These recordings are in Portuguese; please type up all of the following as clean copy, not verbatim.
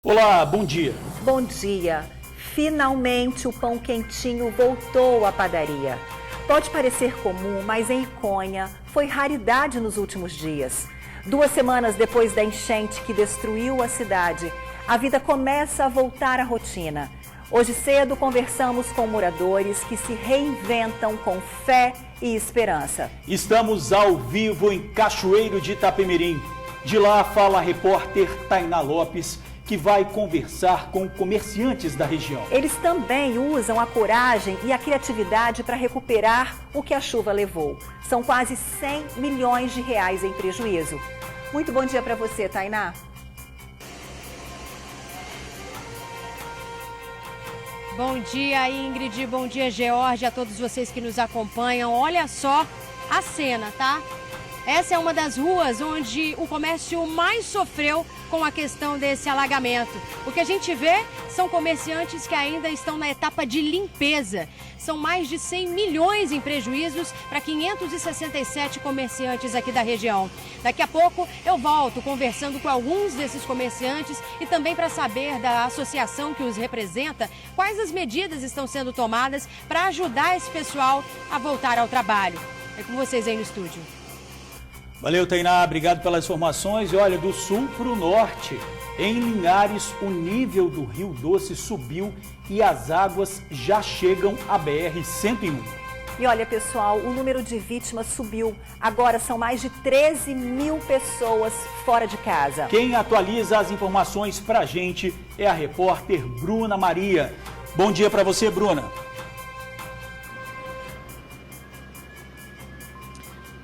Olá, bom dia. Bom dia. Finalmente o pão quentinho voltou à padaria. Pode parecer comum, mas em Iconha foi raridade nos últimos dias. 2 semanas depois da enchente que destruiu a cidade, a vida começa a voltar à rotina. Hoje cedo conversamos com moradores que se reinventam com fé e esperança. Estamos ao vivo em Cachoeiro de Itapemirim. De lá fala a repórter Tainá Lopes, que vai conversar com comerciantes da região. Eles também usam a coragem e a criatividade para recuperar o que a chuva levou. São quase 100 milhões de reais em prejuízo. Muito bom dia para você, Tainá. Bom dia, Ingrid. Bom dia, George, a todos vocês que nos acompanham. Olha só a cena, tá? Essa é uma das ruas onde o comércio mais sofreu com a questão desse alagamento. O que a gente vê são comerciantes que ainda estão na etapa de limpeza. São mais de 100 milhões em prejuízos para 567 comerciantes aqui da região. Daqui a pouco eu volto conversando com alguns desses comerciantes e também para saber da associação que os representa, quais as medidas estão sendo tomadas para ajudar esse pessoal a voltar ao trabalho. É com vocês aí no estúdio. Valeu, Tainá, obrigado pelas informações. E olha, do sul para o norte, em Linhares, o nível do Rio Doce subiu e as águas já chegam à BR-101. E olha, pessoal, o número de vítimas subiu. Agora são mais de 13 mil pessoas fora de casa. Quem atualiza as informações para a gente é a repórter Bruna Maria. Bom dia para você, Bruna.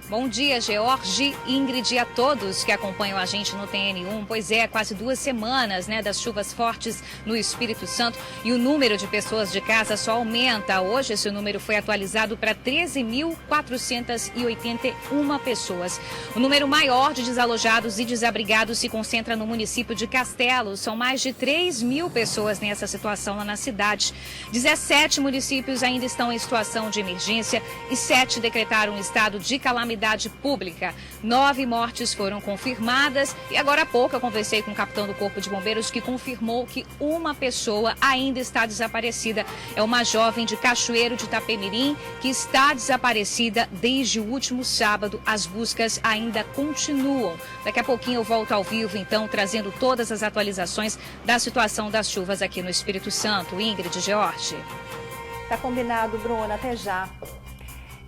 Bom dia, George, Ingrid e a todos que acompanham a gente no TN1. Pois é, quase 2 semanas, das chuvas fortes no Espírito Santo e o número de pessoas de casa só aumenta. Hoje esse número foi atualizado para 13.481 pessoas. O número maior de desalojados e desabrigados se concentra no município de Castelo. São mais de 3 mil pessoas nessa situação lá na cidade. 17 municípios ainda estão em situação de emergência e 7 decretaram um estado de calamidade pública. 9 mortes foram confirmadas e agora há pouco eu conversei com o capitão do Corpo de Bombeiros que confirmou que uma pessoa ainda está desaparecida. É uma jovem de Cachoeiro de Itapemirim que está desaparecida desde o último sábado. As buscas ainda continuam. Daqui a pouquinho eu volto ao vivo, então, trazendo todas as atualizações da situação das chuvas aqui no Espírito Santo. Ingrid, George. Tá combinado, Bruna. Até já.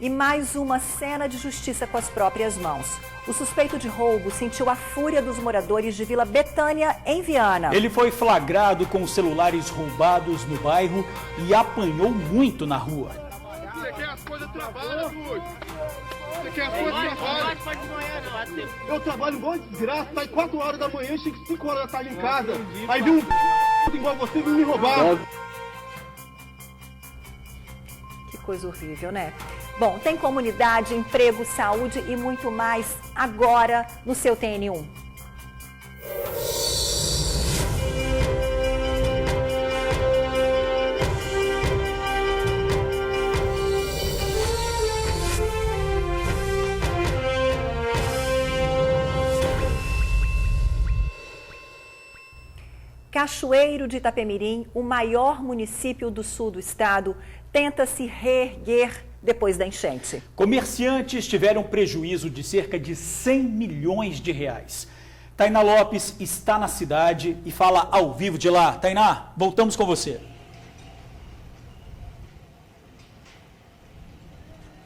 E mais uma cena de justiça com as próprias mãos. O suspeito de roubo sentiu a fúria dos moradores de Vila Betânia, em Viana. Ele foi flagrado com os celulares roubados no bairro e apanhou muito na rua. Você quer as coisas, trabalha, Dudu. Você quer as coisas, trabalha. Eu trabalho igual de desgraça, sai 4 horas da manhã, chego 5 horas da tarde em casa. Aí viu um igual você vir me roubar. Que coisa horrível, né? Bom, tem comunidade, emprego, saúde e muito mais agora no seu TN1. Cachoeiro de Itapemirim, o maior município do sul do estado, tenta se reerguer depois da enchente. Comerciantes tiveram prejuízo de cerca de 100 milhões de reais. Tainá Lopes está na cidade e fala ao vivo de lá. Tainá, voltamos com você.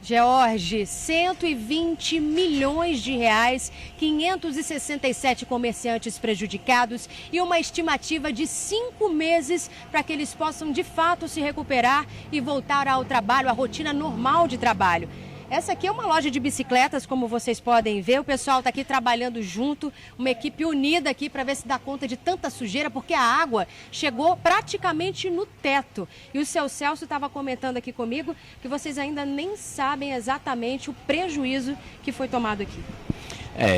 George, 120 milhões de reais, 567 comerciantes prejudicados e uma estimativa de 5 meses para que eles possam de fato se recuperar e voltar ao trabalho, à rotina normal de trabalho. Essa aqui é uma loja de bicicletas, como vocês podem ver. O pessoal está aqui trabalhando junto, uma equipe unida aqui para ver se dá conta de tanta sujeira, porque a água chegou praticamente no teto. E o seu Celso estava comentando aqui comigo que vocês ainda nem sabem exatamente o prejuízo que foi tomado aqui.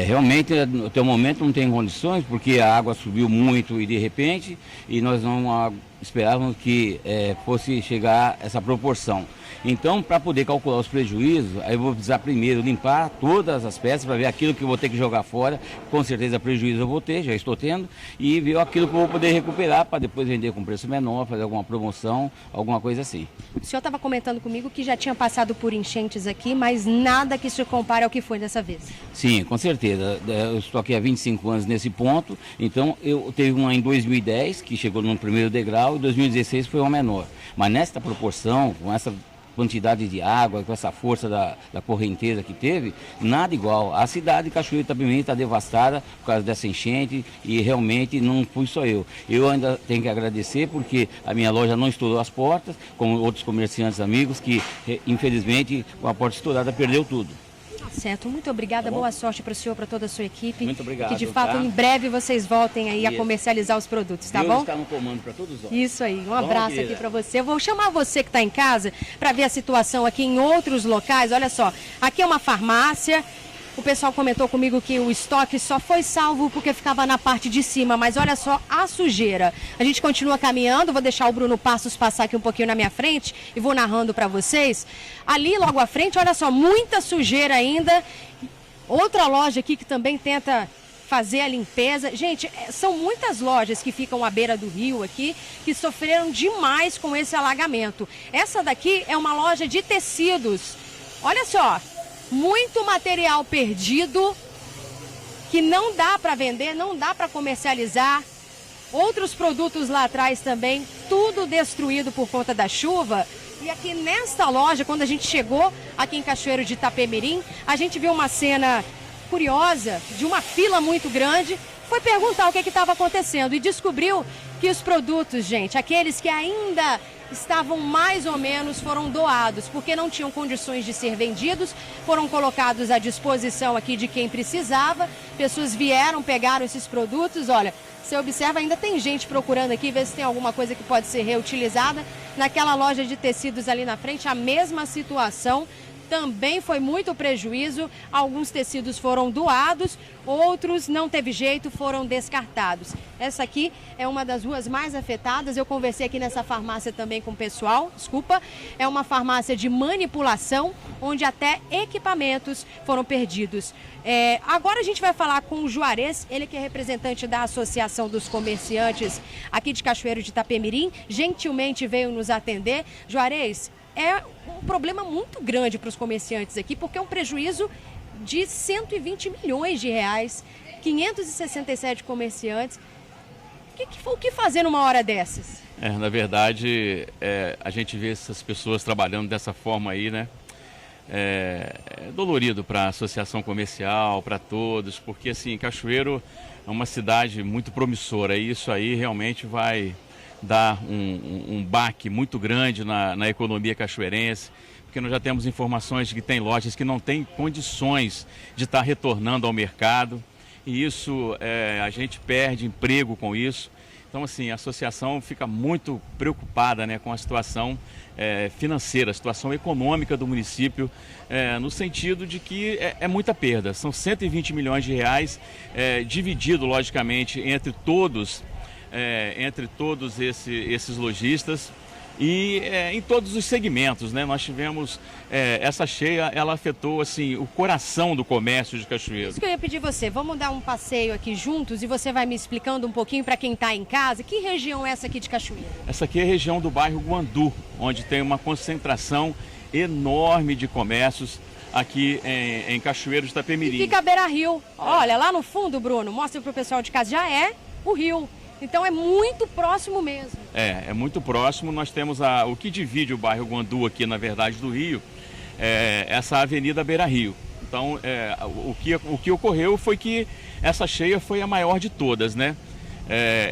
Realmente, até o momento não tem condições, porque a água subiu muito e de repente, e nós não esperávamos que fosse chegar essa proporção. Então, para poder calcular os prejuízos, aí eu vou precisar primeiro limpar todas as peças para ver aquilo que eu vou ter que jogar fora. Com certeza prejuízo eu vou ter, já estou tendo, e ver aquilo que eu vou poder recuperar para depois vender com preço menor, fazer alguma promoção, alguma coisa assim. O senhor estava comentando comigo que já tinha passado por enchentes aqui, mas nada que se compare ao que foi dessa vez. Sim, com certeza. Eu estou aqui há 25 anos nesse ponto, então eu teve uma em 2010, que chegou no primeiro degrau, e 2016 foi uma menor. Mas nesta proporção, com essa quantidade de água, com essa força da correnteza que teve, nada igual. A cidade de Cachoeiro de Itapemirim está devastada por causa dessa enchente e realmente não fui só eu. Eu ainda tenho que agradecer porque a minha loja não estourou as portas, como outros comerciantes amigos que, infelizmente, com a porta estourada, perdeu tudo. Certo, muito obrigada, Tá bom? boa sorte para o senhor, para toda a sua equipe. Muito obrigado, que de fato tá? em breve vocês voltem aí a Isso. comercializar os produtos, tá Deus bom? está no comando para todos nós. Isso aí, um Bom, abraço querida. aqui para você. Eu vou chamar você que está em casa para ver a situação aqui em outros locais. Olha só, aqui é uma farmácia. O pessoal comentou comigo que o estoque só foi salvo porque ficava na parte de cima, mas olha só a sujeira. A gente continua caminhando, vou deixar o Bruno Passos passar aqui um pouquinho na minha frente e vou narrando para vocês. Ali logo à frente, olha só, muita sujeira ainda. Outra loja aqui que também tenta fazer a limpeza. Gente, são muitas lojas que ficam à beira do rio aqui que sofreram demais com esse alagamento. Essa daqui é uma loja de tecidos. Olha só, muito material perdido que não dá para vender, não dá para comercializar. Outros produtos lá atrás também, tudo destruído por conta da chuva. E aqui nesta loja, quando a gente chegou aqui em Cachoeiro de Itapemirim, a gente viu uma cena curiosa de uma fila muito grande. Foi perguntar o que estava acontecendo e descobriu que os produtos, gente, aqueles que ainda estavam mais ou menos, foram doados, porque não tinham condições de ser vendidos, foram colocados à disposição aqui de quem precisava. Pessoas vieram, pegaram esses produtos. Olha, você observa, ainda tem gente procurando aqui, ver se tem alguma coisa que pode ser reutilizada. Naquela loja de tecidos ali na frente, a mesma situação. Também foi muito prejuízo, alguns tecidos foram doados, outros não teve jeito, foram descartados. Essa aqui é uma das ruas mais afetadas, eu conversei aqui nessa farmácia também com o pessoal, é uma farmácia de manipulação, onde até equipamentos foram perdidos. Agora a gente vai falar com o Juarez, ele que é representante da Associação dos Comerciantes aqui de Cachoeiro de Itapemirim, gentilmente veio nos atender. Juarez, é um problema muito grande para os comerciantes aqui, porque é um prejuízo de 120 milhões de reais, 567 comerciantes. O que fazer numa hora dessas? Na verdade, a gente vê essas pessoas trabalhando dessa forma aí, né? É dolorido para a associação comercial, para todos, porque assim, Cachoeiro é uma cidade muito promissora e isso aí realmente vai dar um baque muito grande na economia cachoeirense, porque nós já temos informações de que tem lojas que não têm condições de estar retornando ao mercado e isso, a gente perde emprego com isso. Então, assim, a associação fica muito preocupada, né, com a situação financeira, a situação econômica do município, no sentido de que é muita perda. São 120 milhões de reais, dividido, logicamente, entre todos esses lojistas e em todos os segmentos, né? Nós tivemos essa cheia, ela afetou assim o coração do comércio de Cachoeiro. Isso que eu ia pedir você, vamos dar um passeio aqui juntos e você vai me explicando um pouquinho para quem está em casa, que região é essa aqui de Cachoeiro? Essa aqui é a região do bairro Guandu, onde tem uma concentração enorme de comércios aqui em Cachoeiro de Itapemirim. E fica a beira-rio. Olha, lá no fundo, Bruno, mostra para o pessoal de casa, já é o rio. Então é muito próximo mesmo. É muito próximo. Nós temos o que divide o bairro Guandu aqui, na verdade, do Rio, essa avenida Beira Rio. Então, o que ocorreu foi que essa cheia foi a maior de todas, né?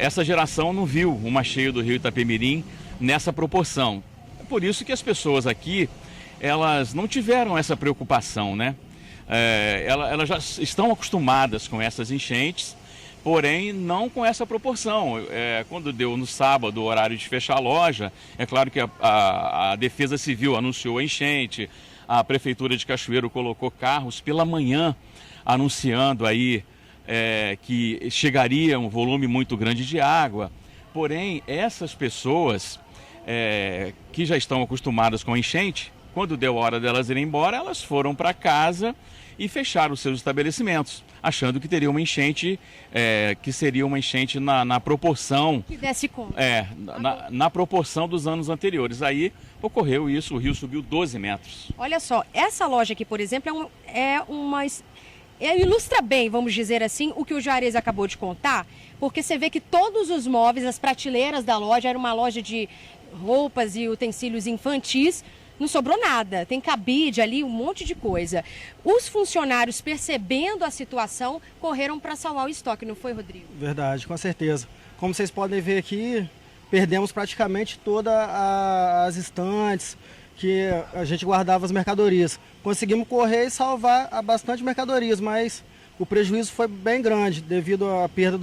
Essa geração não viu uma cheia do Rio Itapemirim nessa proporção. É por isso que as pessoas aqui, elas não tiveram essa preocupação, né? Elas já estão acostumadas com essas enchentes, porém não com essa proporção. Quando deu no sábado o horário de fechar a loja, é claro que a Defesa Civil anunciou a enchente, a Prefeitura de Cachoeiro colocou carros pela manhã anunciando aí que chegaria um volume muito grande de água. Porém, essas pessoas que já estão acostumadas com a enchente, Quando deu a hora delas irem embora, elas foram para casa e fecharam os seus estabelecimentos, achando que teria uma enchente, que seria uma enchente na proporção... Que desse conta. Na proporção dos anos anteriores. Aí ocorreu isso, o rio subiu 12 metros. Olha só, essa loja aqui, por exemplo, ilustra bem, vamos dizer assim, o que o Juarez acabou de contar, porque você vê que todos os móveis, as prateleiras da loja, era uma loja de roupas e utensílios infantis, não sobrou nada, tem cabide ali, um monte de coisa. Os funcionários, percebendo a situação, correram para salvar o estoque, não foi, Rodrigo? Verdade, com certeza. Como vocês podem ver aqui, perdemos praticamente todas as estantes que a gente guardava as mercadorias. Conseguimos correr e salvar bastante mercadorias, mas o prejuízo foi bem grande devido à perda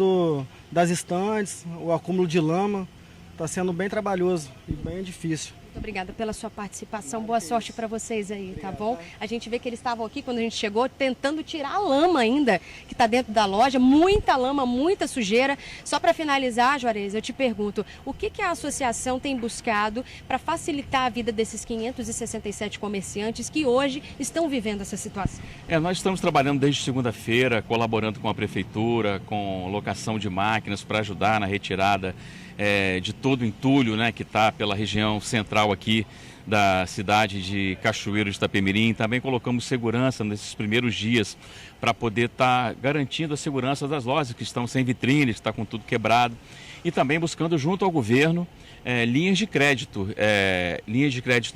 das estantes, o acúmulo de lama. Está sendo bem trabalhoso e bem difícil. Muito obrigada pela sua participação. Boa sorte para vocês aí, tá bom? A gente vê que eles estavam aqui quando a gente chegou tentando tirar a lama ainda que está dentro da loja. Muita lama, muita sujeira. Só para finalizar, Juarez, eu te pergunto, o que a associação tem buscado para facilitar a vida desses 567 comerciantes que hoje estão vivendo essa situação? Nós estamos trabalhando desde segunda-feira, colaborando com a prefeitura, com locação de máquinas para ajudar na retirada de todo o entulho, né, que está pela região central aqui da cidade de Cachoeiro de Itapemirim. Também colocamos segurança nesses primeiros dias para poder estar garantindo a segurança das lojas que estão sem vitrines, que está com tudo quebrado. E também buscando junto ao governo linhas de crédito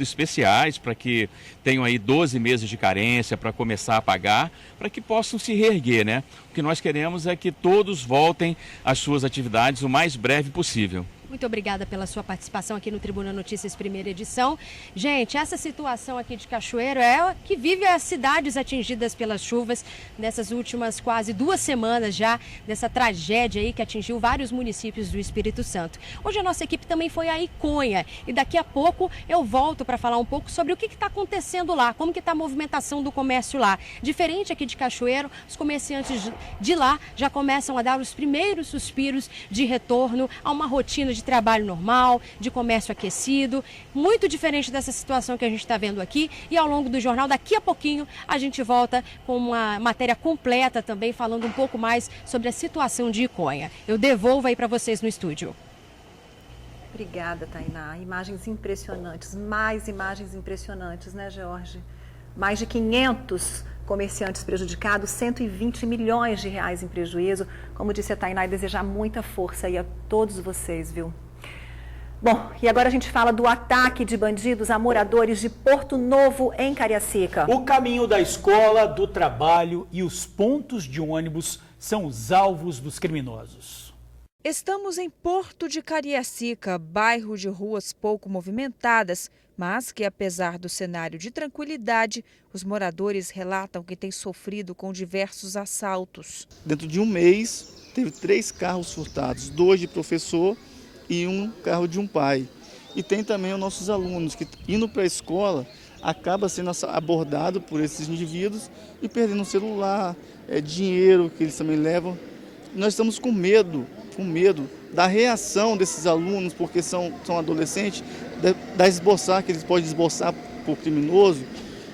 especiais para que tenham aí 12 meses de carência para começar a pagar, para que possam se reerguer, né? O que nós queremos é que todos voltem às suas atividades o mais breve possível. Muito obrigada pela sua participação aqui no Tribuna Notícias, primeira edição. Gente, essa situação aqui de Cachoeiro é que vive as cidades atingidas pelas chuvas nessas últimas quase 2 semanas já, dessa tragédia aí que atingiu vários municípios do Espírito Santo. Hoje a nossa equipe também foi a Iconha e daqui a pouco eu volto para falar um pouco sobre o que está acontecendo lá, como que está a movimentação do comércio lá. Diferente aqui de Cachoeiro, os comerciantes de lá já começam a dar os primeiros suspiros de retorno a uma rotina de trabalho normal, de comércio aquecido, muito diferente dessa situação que a gente está vendo aqui. E ao longo do jornal, daqui a pouquinho, a gente volta com uma matéria completa também, falando um pouco mais sobre a situação de Iconha. Eu devolvo aí para vocês no estúdio. Obrigada, Tainá. Imagens impressionantes, mais imagens impressionantes, né, George? Mais de 500 comerciantes prejudicados, 120 milhões de reais em prejuízo. Como disse a Tainá, e desejar muita força aí a todos vocês, viu? Bom, e agora a gente fala do ataque de bandidos a moradores de Porto Novo, em Cariacica. O caminho da escola, do trabalho e os pontos de ônibus são os alvos dos criminosos. Estamos em Porto de Cariacica, bairro de ruas pouco movimentadas, mas que, apesar do cenário de tranquilidade, os moradores relatam que têm sofrido com diversos assaltos. Dentro de um mês, teve 3 carros furtados, 2 de professor e um carro de um pai. E tem também os nossos alunos que, indo para a escola, acaba sendo abordado por esses indivíduos e perdendo o celular, dinheiro que eles também levam. Nós estamos com medo da reação desses alunos, porque são adolescentes, da esboçar, que eles podem esboçar por criminoso,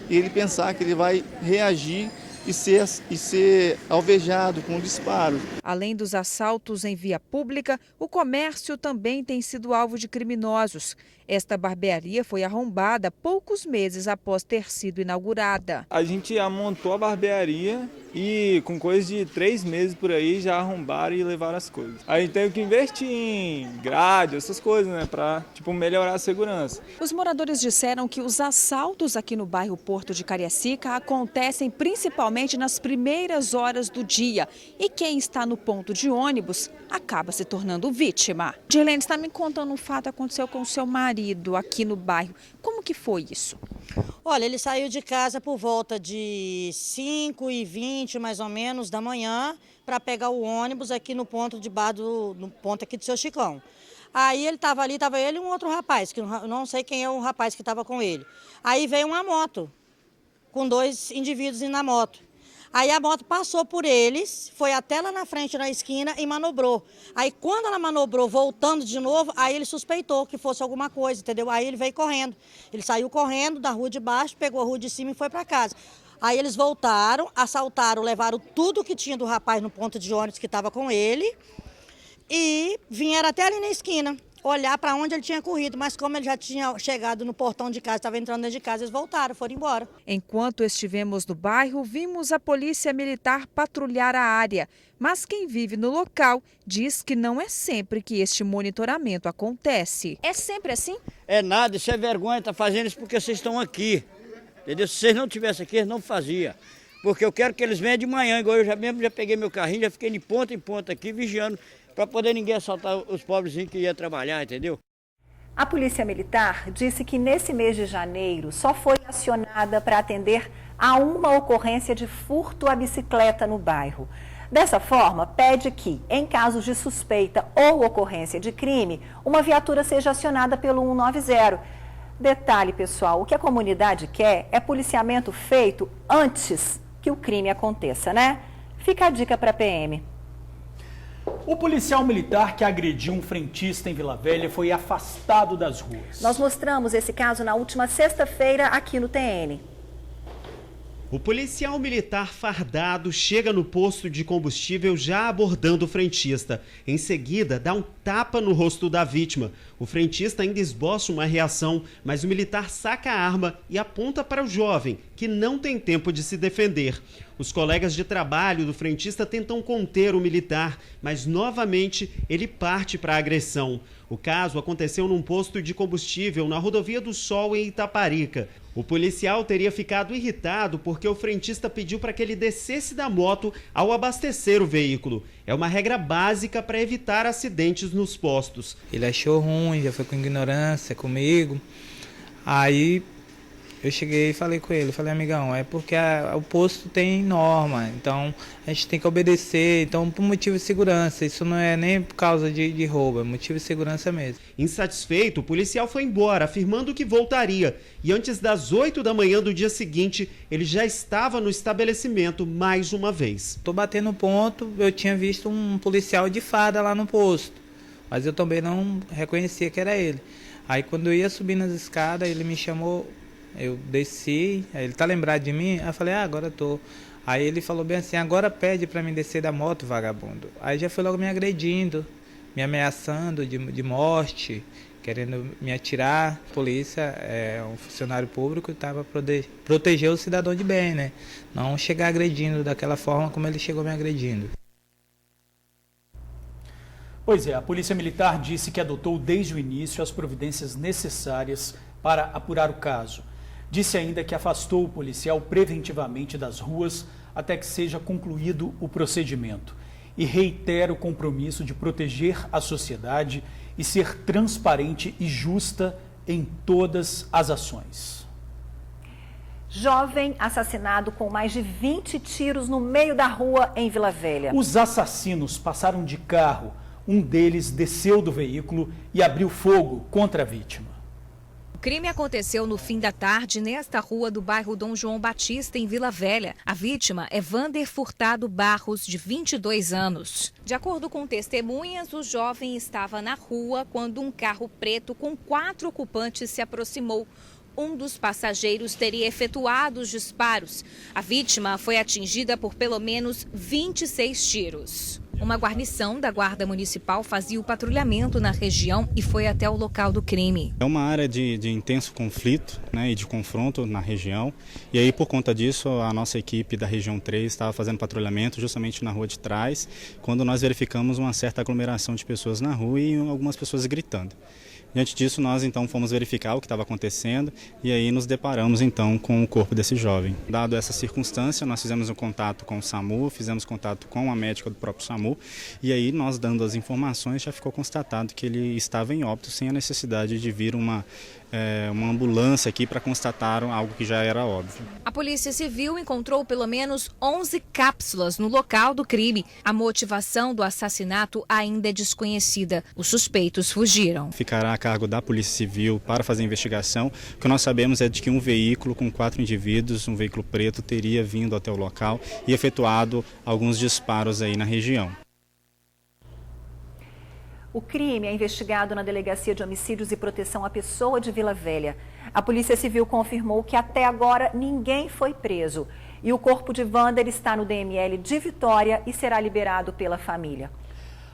e ele pensar que ele vai reagir e ser alvejado com disparos. Além dos assaltos em via pública, o comércio também tem sido alvo de criminosos. Esta barbearia foi arrombada poucos meses após ter sido inaugurada. A gente amontou a barbearia e com coisa de 3 meses por aí já arrombaram e levaram as coisas. A gente tem que investir em grade, essas coisas, né, para melhorar a segurança. Os moradores disseram que os assaltos aqui no bairro Porto de Cariacica acontecem principalmente nas primeiras horas do dia. E quem está no ponto de ônibus acaba se tornando vítima. Dirlene, está me contando um fato que aconteceu com o seu marido aqui no bairro. Como que foi isso? Olha, ele saiu de casa por volta de 5h20, mais ou menos, da manhã, para pegar o ônibus aqui no ponto de bar no ponto aqui do seu Chicão. Aí ele estava ali, estava ele e um outro rapaz, que eu não sei quem é o rapaz que estava com ele. Aí veio uma moto, com 2 indivíduos na moto. Aí a moto passou por eles, foi até lá na frente, na esquina, e manobrou. Aí quando ela manobrou, voltando de novo, aí ele suspeitou que fosse alguma coisa, entendeu? Aí ele veio correndo. Ele saiu correndo da rua de baixo, pegou a rua de cima e foi para casa. Aí eles voltaram, assaltaram, levaram tudo que tinha do rapaz no ponto de ônibus que estava com ele e vieram até ali na esquina olhar para onde ele tinha corrido, mas como ele já tinha chegado no portão de casa, estava entrando dentro de casa, eles voltaram, foram embora. Enquanto estivemos no bairro, vimos a polícia militar patrulhar a área, mas quem vive no local diz que não é sempre que este monitoramento acontece. É sempre assim? É nada, isso é vergonha, tá fazendo isso porque vocês estão aqui, entendeu? Se vocês não tivessem aqui, eles não faziam. Porque eu quero que eles venham de manhã, igual eu já peguei meu carrinho, já fiquei de ponta em ponta aqui, vigiando, para poder ninguém assaltar os pobrezinhos que iam trabalhar, entendeu? A Polícia Militar disse que nesse mês de janeiro só foi acionada para atender a uma ocorrência de furto à bicicleta no bairro. Dessa forma, pede que, em casos de suspeita ou ocorrência de crime, uma viatura seja acionada pelo 190. Detalhe, pessoal, o que a comunidade quer é policiamento feito antes que o crime aconteça, né? Fica a dica para a PM. O policial militar que agrediu um frentista em Vila Velha foi afastado das ruas. Nós mostramos esse caso na última sexta-feira aqui no TN. O policial militar fardado chega no posto de combustível já abordando o frentista. Em seguida, dá um tapa no rosto da vítima. O frentista ainda esboça uma reação, mas o militar saca a arma e aponta para o jovem, que não tem tempo de se defender. Os colegas de trabalho do frentista tentam conter o militar, mas novamente ele parte para a agressão. O caso aconteceu num posto de combustível na Rodovia do Sol, em Itaparica. O policial teria ficado irritado porque o frentista pediu para que ele descesse da moto ao abastecer o veículo. É uma regra básica para evitar acidentes nos postos. Ele achou ruim, já foi com ignorância comigo. Aí eu cheguei e falei com ele, falei, amigão, é porque o posto tem norma, então a gente tem que obedecer, então por motivo de segurança, isso não é nem por causa de roubo, é motivo de segurança mesmo. Insatisfeito, o policial foi embora, afirmando que voltaria, e antes das 8 da manhã do dia seguinte, ele já estava no estabelecimento mais uma vez. Tô batendo ponto, eu tinha visto um policial de farda lá no posto, mas eu também não reconhecia que era ele. Aí quando eu ia subir nas escadas, ele me chamou. Eu desci, aí ele tá lembrado de mim? Aí eu falei, agora eu tô. Aí ele falou bem assim, agora pede pra mim descer da moto, vagabundo. Aí já foi logo me agredindo, me ameaçando de morte, querendo me atirar. A polícia é um funcionário público e tava para proteger o cidadão de bem, né? Não chegar agredindo daquela forma como ele chegou me agredindo. Pois é, a Polícia Militar disse que adotou desde o início as providências necessárias para apurar o caso. Disse ainda que afastou o policial preventivamente das ruas até que seja concluído o procedimento. E reitera o compromisso de proteger a sociedade e ser transparente e justa em todas as ações. Jovem assassinado com mais de 20 tiros no meio da rua em Vila Velha. Os assassinos passaram de carro. Um deles desceu do veículo e abriu fogo contra a vítima. O crime aconteceu no fim da tarde nesta rua do bairro Dom João Batista, em Vila Velha. A vítima é Vander Furtado Barros, de 22 anos. De acordo com testemunhas, o jovem estava na rua quando um carro preto com 4 ocupantes se aproximou. Um dos passageiros teria efetuado os disparos. A vítima foi atingida por pelo menos 26 tiros. Uma guarnição da Guarda Municipal fazia o patrulhamento na região e foi até o local do crime. É uma área de intenso conflito, né, e de confronto na região. E aí, por conta disso, a nossa equipe da região 3 estava fazendo patrulhamento justamente na rua de trás, quando nós verificamos uma certa aglomeração de pessoas na rua e algumas pessoas gritando. Diante disso, nós então fomos verificar o que estava acontecendo e aí nos deparamos então com o corpo desse jovem. Dado essa circunstância, nós fizemos um contato com o SAMU, fizemos contato com a médica do próprio SAMU e aí nós dando as informações já ficou constatado que ele estava em óbito sem a necessidade de vir uma ambulância aqui para constatar algo que já era óbvio. A Polícia Civil encontrou pelo menos 11 cápsulas no local do crime. A motivação do assassinato ainda é desconhecida. Os suspeitos fugiram. Ficará a cargo da Polícia Civil para fazer a investigação. O que nós sabemos é de que um veículo com 4 indivíduos, um veículo preto, teria vindo até o local e efetuado alguns disparos aí na região. O crime é investigado na Delegacia de Homicídios e Proteção à Pessoa de Vila Velha. A Polícia Civil confirmou que até agora ninguém foi preso. E o corpo de Wander está no DML de Vitória e será liberado pela família.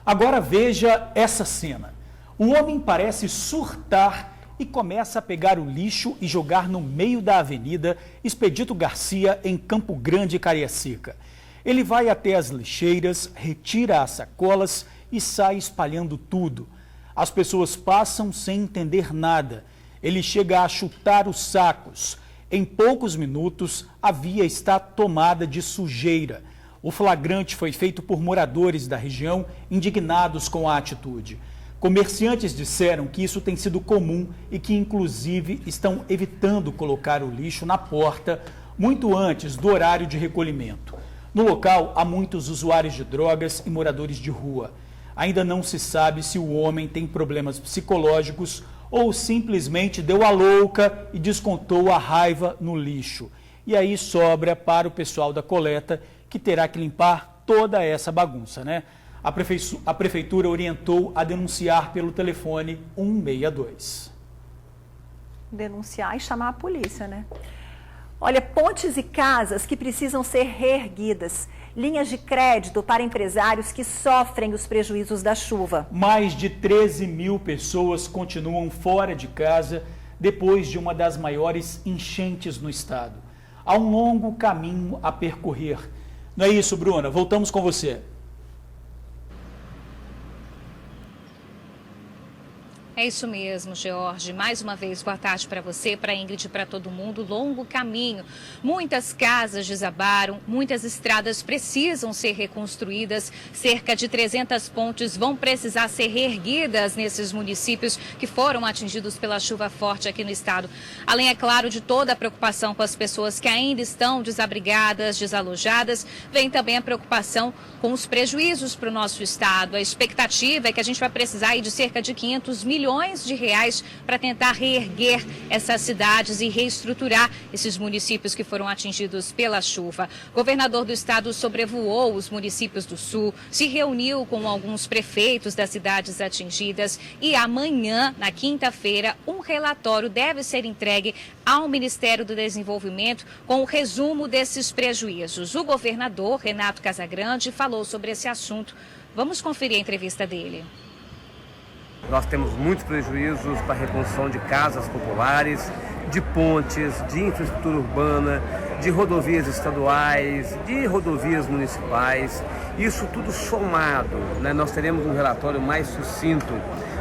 Agora veja essa cena. O homem parece surtar e começa a pegar o lixo e jogar no meio da avenida Expedito Garcia, em Campo Grande, Cariacica. Ele vai até as lixeiras, retira as sacolas e sai espalhando tudo. As pessoas passam sem entender nada. Ele chega a chutar os sacos. Em poucos minutos, a via está tomada de sujeira. O flagrante foi feito por moradores da região indignados com a atitude. Comerciantes disseram que isso tem sido comum e que, inclusive, estão evitando colocar o lixo na porta muito antes do horário de recolhimento. No local, há muitos usuários de drogas e moradores de rua. Ainda não se sabe se o homem tem problemas psicológicos ou simplesmente deu a louca e descontou a raiva no lixo. E aí sobra para o pessoal da coleta, que terá que limpar toda essa bagunça, né? A prefeitura orientou a denunciar pelo telefone 162. Denunciar e chamar a polícia, né? Olha, pontes e casas que precisam ser reerguidas. Linhas de crédito para empresários que sofrem os prejuízos da chuva. Mais de 13 mil pessoas continuam fora de casa depois de uma das maiores enchentes no estado. Há um longo caminho a percorrer. Não é isso, Bruna? Voltamos com você. É isso mesmo, George. Mais uma vez, boa tarde para você, para a Ingrid e para todo mundo. Longo caminho. Muitas casas desabaram, muitas estradas precisam ser reconstruídas. Cerca de 300 pontes vão precisar ser reerguidas nesses municípios que foram atingidos pela chuva forte aqui no estado. Além, é claro, de toda a preocupação com as pessoas que ainda estão desabrigadas, desalojadas, vem também a preocupação com os prejuízos para o nosso estado. A expectativa é que a gente vai precisar aí de cerca de 500 milhões de reais para tentar reerguer essas cidades e reestruturar esses municípios que foram atingidos pela chuva. O governador do estado sobrevoou os municípios do sul, se reuniu com alguns prefeitos das cidades atingidas e amanhã, na quinta-feira, um relatório deve ser entregue ao Ministério do Desenvolvimento com o resumo desses prejuízos. O governador, Renato Casagrande, falou sobre esse assunto. Vamos conferir a entrevista dele. Nós temos muitos prejuízos para a reconstrução de casas populares, de pontes, de infraestrutura urbana, de rodovias estaduais, de rodovias municipais. Isso tudo somado, né? Nós teremos um relatório mais sucinto,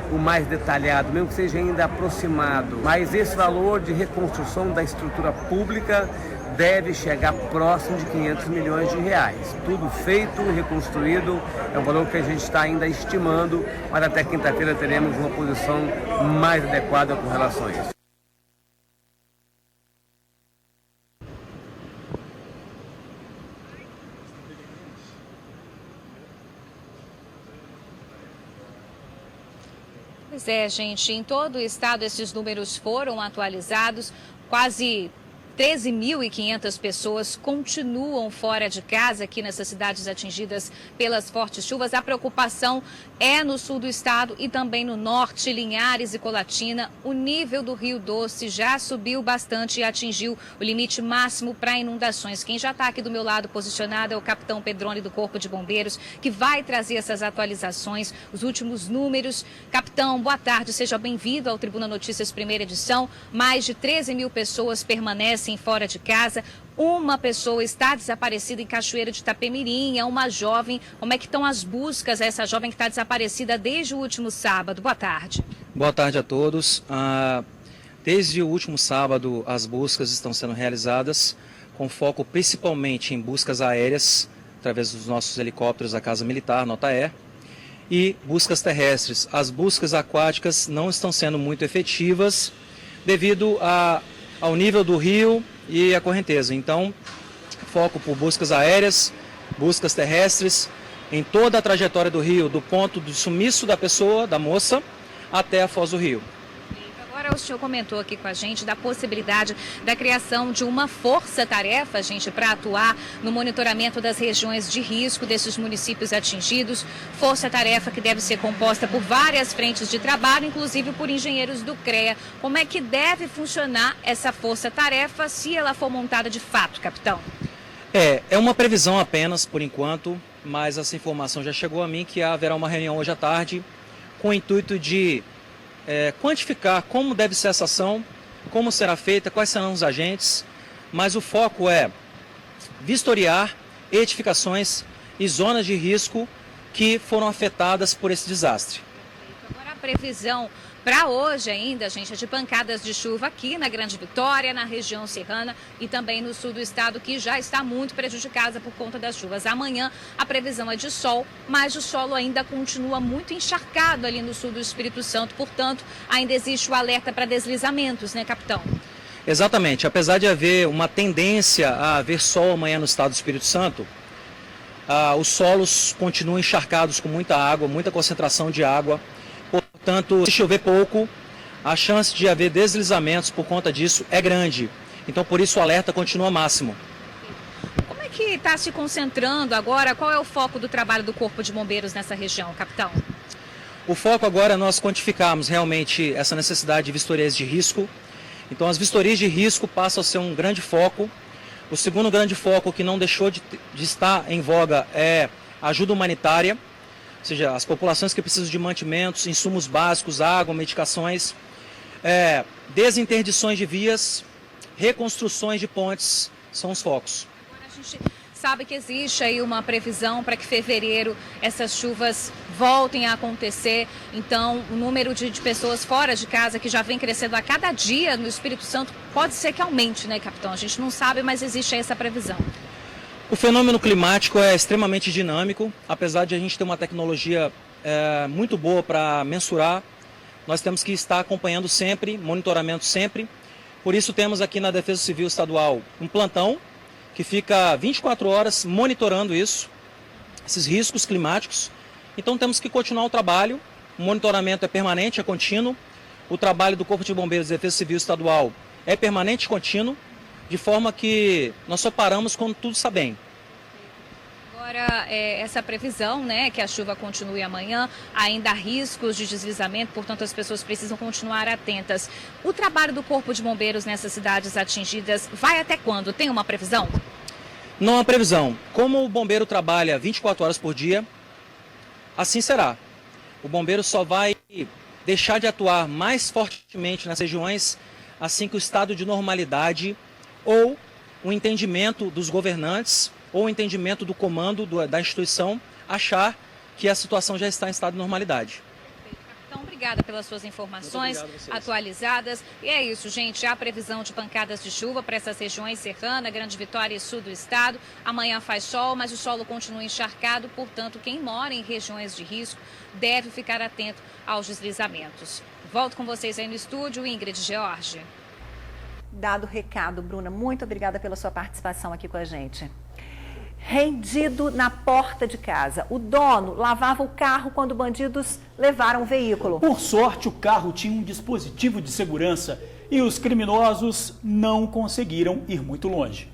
o mais detalhado, mesmo que seja ainda aproximado. Mas esse valor de reconstrução da estrutura pública deve chegar próximo de 500 milhões de reais. Tudo feito, reconstruído, é um valor que a gente está ainda estimando, mas até quinta-feira teremos uma posição mais adequada com relação a isso. Pois é, gente, em todo o estado esses números foram atualizados, quase 13.500 pessoas continuam fora de casa aqui nessas cidades atingidas pelas fortes chuvas. A preocupação é no sul do estado e também no norte, Linhares e Colatina. O nível do Rio Doce já subiu bastante e atingiu o limite máximo para inundações. Quem já está aqui do meu lado posicionado é o capitão Pedrone do Corpo de Bombeiros, que vai trazer essas atualizações, os últimos números. Capitão, boa tarde, seja bem-vindo ao Tribuna Notícias primeira edição. Mais de 13 mil pessoas permanecem fora de casa. Uma pessoa está desaparecida em Cachoeira de Itapemirim, é uma jovem. Como é que estão as buscas a essa jovem que está desaparecida desde o último sábado? Boa tarde. Boa tarde a todos. Desde o último sábado, as buscas estão sendo realizadas com foco principalmente em buscas aéreas, através dos nossos helicópteros da Casa Militar, Nota E, e buscas terrestres. As buscas aquáticas não estão sendo muito efetivas devido ao nível do rio e a correnteza. Então, foco por buscas aéreas, buscas terrestres, em toda a trajetória do rio, do ponto do sumiço da pessoa, da moça, até a Foz do Rio. Agora o senhor comentou aqui com a gente da possibilidade da criação de uma força-tarefa, gente, para atuar no monitoramento das regiões de risco desses municípios atingidos. Força-tarefa que deve ser composta por várias frentes de trabalho, inclusive por engenheiros do CREA. Como é que deve funcionar essa força-tarefa se ela for montada de fato, capitão? É uma previsão apenas, por enquanto, mas essa informação já chegou a mim que haverá uma reunião hoje à tarde com o intuito de quantificar como deve ser essa ação, como será feita, quais serão os agentes, mas o foco é vistoriar edificações e zonas de risco que foram afetadas por esse desastre. Agora a previsão para hoje ainda, gente, é de pancadas de chuva aqui na Grande Vitória, na região serrana e também no sul do estado, que já está muito prejudicada por conta das chuvas. Amanhã a previsão é de sol, mas o solo ainda continua muito encharcado ali no sul do Espírito Santo, portanto, ainda existe o alerta para deslizamentos, né, capitão? Exatamente. Apesar de haver uma tendência a haver sol amanhã no estado do Espírito Santo, os solos continuam encharcados com muita água, muita concentração de água. Portanto, se chover pouco, a chance de haver deslizamentos por conta disso é grande. Então, por isso, o alerta continua máximo. Como é que está se concentrando agora? Qual é o foco do trabalho do Corpo de Bombeiros nessa região, capitão? O foco agora é nós quantificarmos realmente essa necessidade de vistorias de risco. Então, as vistorias de risco passam a ser um grande foco. O segundo grande foco que não deixou de estar em voga é a ajuda humanitária. Ou seja, as populações que precisam de mantimentos, insumos básicos, água, medicações, desinterdições de vias, reconstruções de pontes, são os focos. Agora a gente sabe que existe aí uma previsão para que em fevereiro essas chuvas voltem a acontecer. Então, o número de pessoas fora de casa, que já vem crescendo a cada dia no Espírito Santo, pode ser que aumente, né, capitão? A gente não sabe, mas existe essa previsão. O fenômeno climático é extremamente dinâmico, apesar de a gente ter uma tecnologia muito boa para mensurar, nós temos que estar acompanhando sempre, monitoramento sempre. Por isso temos aqui na Defesa Civil Estadual um plantão que fica 24 horas monitorando isso, esses riscos climáticos. Então temos que continuar o trabalho, o monitoramento é permanente, é contínuo, o trabalho do Corpo de Bombeiros e Defesa Civil Estadual é permanente e contínuo, de forma que nós só paramos quando tudo está bem. Agora, essa previsão, né, que a chuva continue amanhã, ainda há riscos de deslizamento, portanto as pessoas precisam continuar atentas. O trabalho do Corpo de Bombeiros nessas cidades atingidas vai até quando? Tem uma previsão? Não há previsão. Como o bombeiro trabalha 24 horas por dia, assim será. O bombeiro só vai deixar de atuar mais fortemente nas regiões assim que o estado de normalidade ou o entendimento dos governantes ou o entendimento do comando da instituição achar que a situação já está em estado de normalidade. Então, obrigada pelas suas informações atualizadas. E é isso, gente. Há previsão de pancadas de chuva para essas regiões serrana, Grande Vitória e sul do estado. Amanhã faz sol, mas o solo continua encharcado. Portanto, quem mora em regiões de risco deve ficar atento aos deslizamentos. Volto com vocês aí no estúdio, Ingrid e George. Dado o recado, Bruna, muito obrigada pela sua participação aqui com a gente. Rendido na porta de casa. O dono lavava o carro quando bandidos levaram o veículo. Por sorte, o carro tinha um dispositivo de segurança e os criminosos não conseguiram ir muito longe.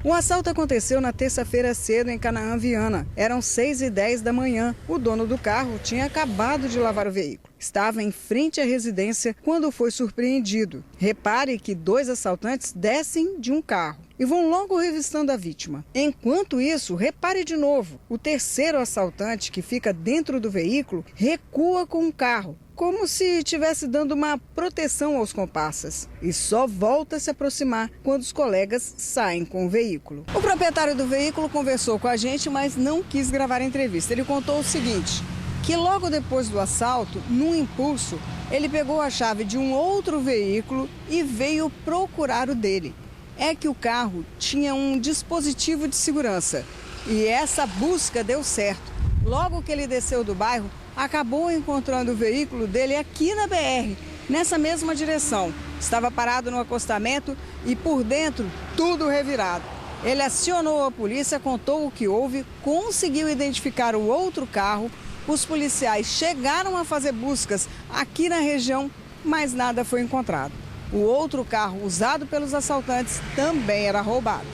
O assalto aconteceu na terça-feira cedo em Canaã, Viana. Eram 6h10 da manhã. O dono do carro tinha acabado de lavar o veículo. Estava em frente à residência quando foi surpreendido. Repare que 2 assaltantes descem de um carro e vão logo revistando a vítima. Enquanto isso, repare de novo. O terceiro assaltante, que fica dentro do veículo, recua com o carro, como se estivesse dando uma proteção aos comparsas, e só volta a se aproximar quando os colegas saem com o veículo. O proprietário do veículo conversou com a gente, mas não quis gravar a entrevista. Ele contou o seguinte, que logo depois do assalto, num impulso, ele pegou a chave de um outro veículo e veio procurar o dele. É que o carro tinha um dispositivo de segurança e essa busca deu certo. Logo que ele desceu do bairro, acabou encontrando o veículo dele aqui na BR, nessa mesma direção. Estava parado no acostamento e por dentro tudo revirado. Ele acionou a polícia, contou o que houve, conseguiu identificar o outro carro, Os policiais chegaram a fazer buscas aqui na região, mas nada foi encontrado. O outro carro usado pelos assaltantes também era roubado.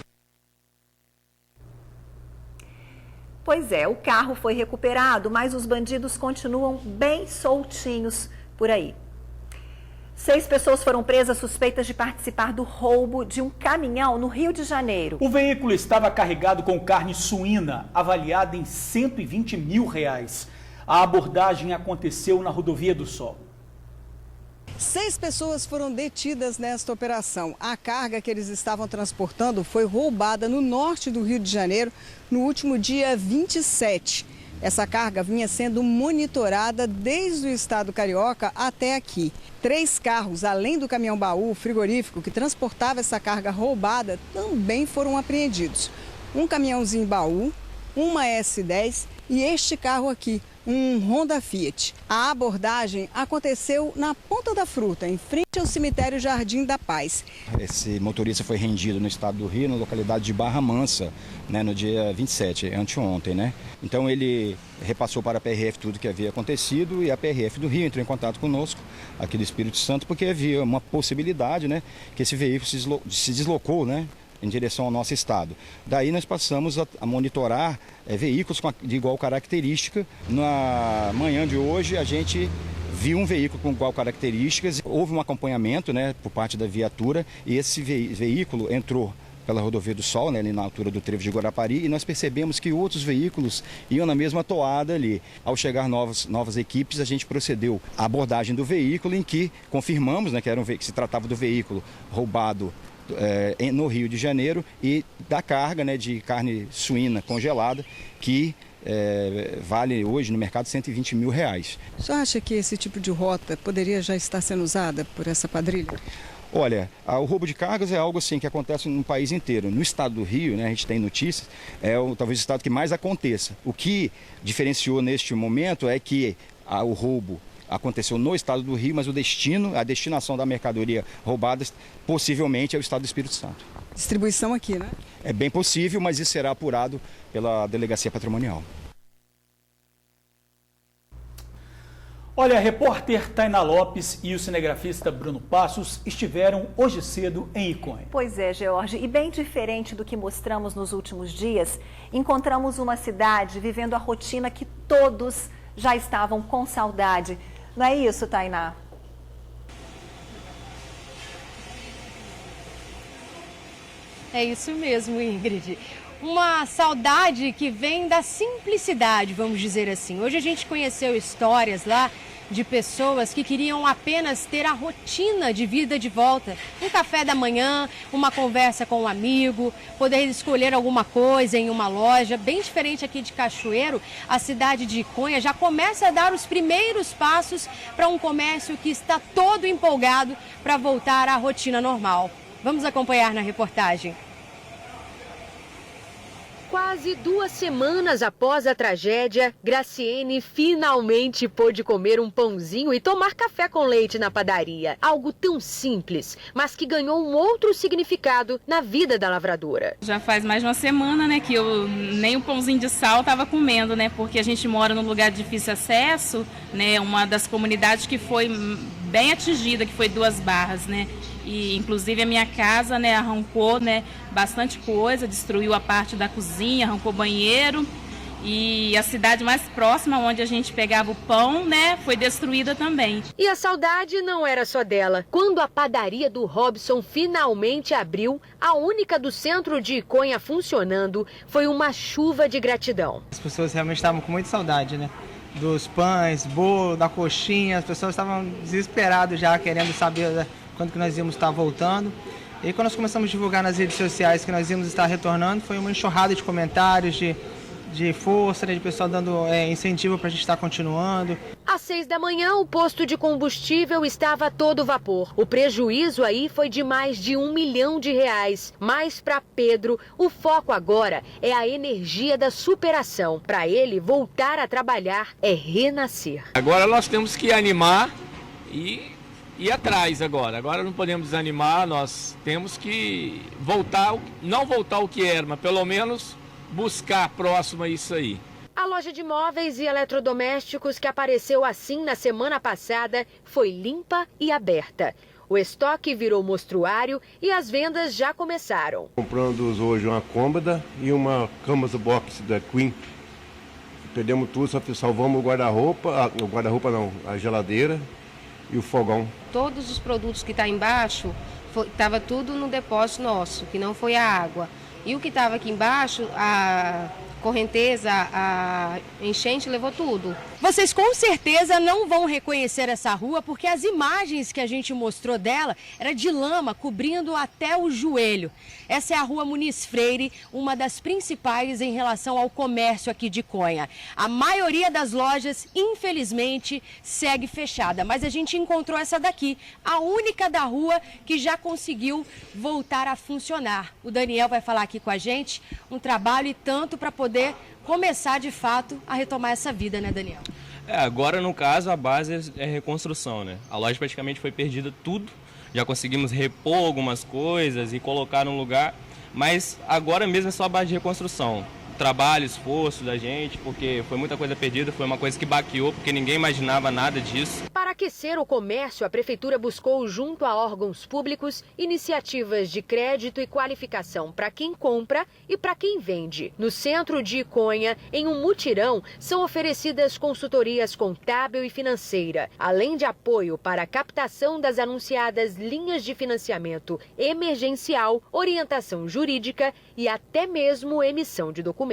Pois é, o carro foi recuperado, mas os bandidos continuam bem soltinhos por aí. 6 pessoas foram presas suspeitas de participar do roubo de um caminhão no Rio de Janeiro. O veículo estava carregado com carne suína, avaliada em R$120 mil. A abordagem aconteceu na Rodovia do Sol. 6 pessoas foram detidas nesta operação. A carga que eles estavam transportando foi roubada no norte do Rio de Janeiro no último dia 27. Essa carga vinha sendo monitorada desde o estado carioca até aqui. 3 carros, além do caminhão-baú frigorífico que transportava essa carga roubada, também foram apreendidos. Um caminhãozinho-baú, uma S10 e este carro aqui, um Honda Fiat. A abordagem aconteceu na Ponta da Fruta, em frente ao cemitério Jardim da Paz. Esse motorista foi rendido no estado do Rio, na localidade de Barra Mansa, no dia 27, anteontem, né? Então ele repassou para a PRF tudo que havia acontecido e a PRF do Rio entrou em contato conosco, aqui do Espírito Santo, porque havia uma possibilidade, né, que esse veículo se deslocou, né, em direção ao nosso estado. Daí nós passamos a monitorar veículos de igual característica. Na manhã de hoje a gente viu um veículo com igual características, houve um acompanhamento, né, por parte da viatura e esse veículo entrou pela Rodovia do Sol, né, ali na altura do trevo de Guarapari, e nós percebemos que outros veículos iam na mesma toada ali. Ao chegar novas equipes, a gente procedeu à abordagem do veículo, em que confirmamos, né, que se tratava do veículo roubado no Rio de Janeiro e da carga, né, de carne suína congelada que vale hoje no mercado R$120 mil. O senhor acha que esse tipo de rota poderia já estar sendo usada por essa quadrilha? Olha, o roubo de cargas é algo assim que acontece no país inteiro. No estado do Rio, né, a gente tem notícias, talvez o estado que mais aconteça. O que diferenciou neste momento é que o roubo aconteceu no estado do Rio, mas a destinação da mercadoria roubada possivelmente é o estado do Espírito Santo. Distribuição aqui, né? É bem possível, mas isso será apurado pela Delegacia Patrimonial. Olha, a repórter Tainá Lopes e o cinegrafista Bruno Passos estiveram hoje cedo em Iconha. Pois é, George, e bem diferente do que mostramos nos últimos dias, encontramos uma cidade vivendo a rotina que todos já estavam com saudade. Não é isso, Tainá? É isso mesmo, Ingrid. Uma saudade que vem da simplicidade, vamos dizer assim. Hoje a gente conheceu histórias lá de pessoas que queriam apenas ter a rotina de vida de volta. Um café da manhã, uma conversa com um amigo, poder escolher alguma coisa em uma loja. Bem diferente aqui de Cachoeiro, a cidade de Iconha já começa a dar os primeiros passos para um comércio que está todo empolgado para voltar à rotina normal. Vamos acompanhar na reportagem. Quase 2 semanas após a tragédia, Graciene finalmente pôde comer um pãozinho e tomar café com leite na padaria. Algo tão simples, mas que ganhou um outro significado na vida da lavradora. Já faz mais de 1 semana, né, que eu nem o pãozinho de sal estava comendo, né, porque a gente mora num lugar de difícil acesso, né, uma das comunidades que foi bem atingida, que foi 2 Barras, né. E, inclusive, a minha casa, né, arrancou, né, bastante coisa, destruiu a parte da cozinha, arrancou banheiro. E a cidade mais próxima, onde a gente pegava o pão, né, foi destruída também. E a saudade não era só dela. Quando a padaria do Robson finalmente abriu, a única do centro de Iconha funcionando, foi uma chuva de gratidão. As pessoas realmente estavam com muita saudade, né? Dos pães, bolo, da coxinha. As pessoas estavam desesperadas já, querendo saber quando que nós íamos estar voltando. E aí, quando nós começamos a divulgar nas redes sociais que nós íamos estar retornando, foi uma enxurrada de comentários, de força, né, de pessoal dando incentivo para a gente estar continuando. Às 6 da manhã, o posto de combustível estava a todo vapor. O prejuízo aí foi de mais de R$1 milhão. Mas para Pedro, o foco agora é a energia da superação. Para ele, voltar a trabalhar é renascer. Agora nós temos que animar e ir atrás agora. Agora não podemos desanimar, nós temos que voltar, não voltar ao que era, mas pelo menos buscar próximo a isso aí. A loja de móveis e eletrodomésticos que apareceu assim na semana passada foi limpa e aberta. O estoque virou mostruário e as vendas já começaram. Compramos hoje uma cômoda e uma cama box da Queen. Perdemos tudo, só salvamos o guarda-roupa, a geladeira e o fogão. Todos os produtos que estão embaixo, estava tudo no depósito nosso, que não foi a água. E o que estava aqui embaixo, a correnteza, a enchente levou tudo. Vocês com certeza não vão reconhecer essa rua porque as imagens que a gente mostrou dela era de lama cobrindo até o joelho. Essa é a rua Muniz Freire, uma das principais em relação ao comércio aqui de Conha. A maioria das lojas, infelizmente, segue fechada, mas a gente encontrou essa daqui, a única da rua que já conseguiu voltar a funcionar. O Daniel vai falar aqui com a gente, um trabalho e tanto para poder começar de fato a retomar essa vida, né, Daniel? Agora no caso a base é reconstrução, né? A loja praticamente foi perdida tudo, já conseguimos repor algumas coisas e colocar no lugar, mas agora mesmo é só a base de reconstrução. Trabalho, esforço da gente, porque foi muita coisa perdida, foi uma coisa que baqueou, porque ninguém imaginava nada disso. Para aquecer o comércio, a Prefeitura buscou, junto a órgãos públicos, iniciativas de crédito e qualificação para quem compra e para quem vende. No centro de Conha, em um mutirão, são oferecidas consultorias contábil e financeira, além de apoio para a captação das anunciadas linhas de financiamento emergencial, orientação jurídica e até mesmo emissão de documentos.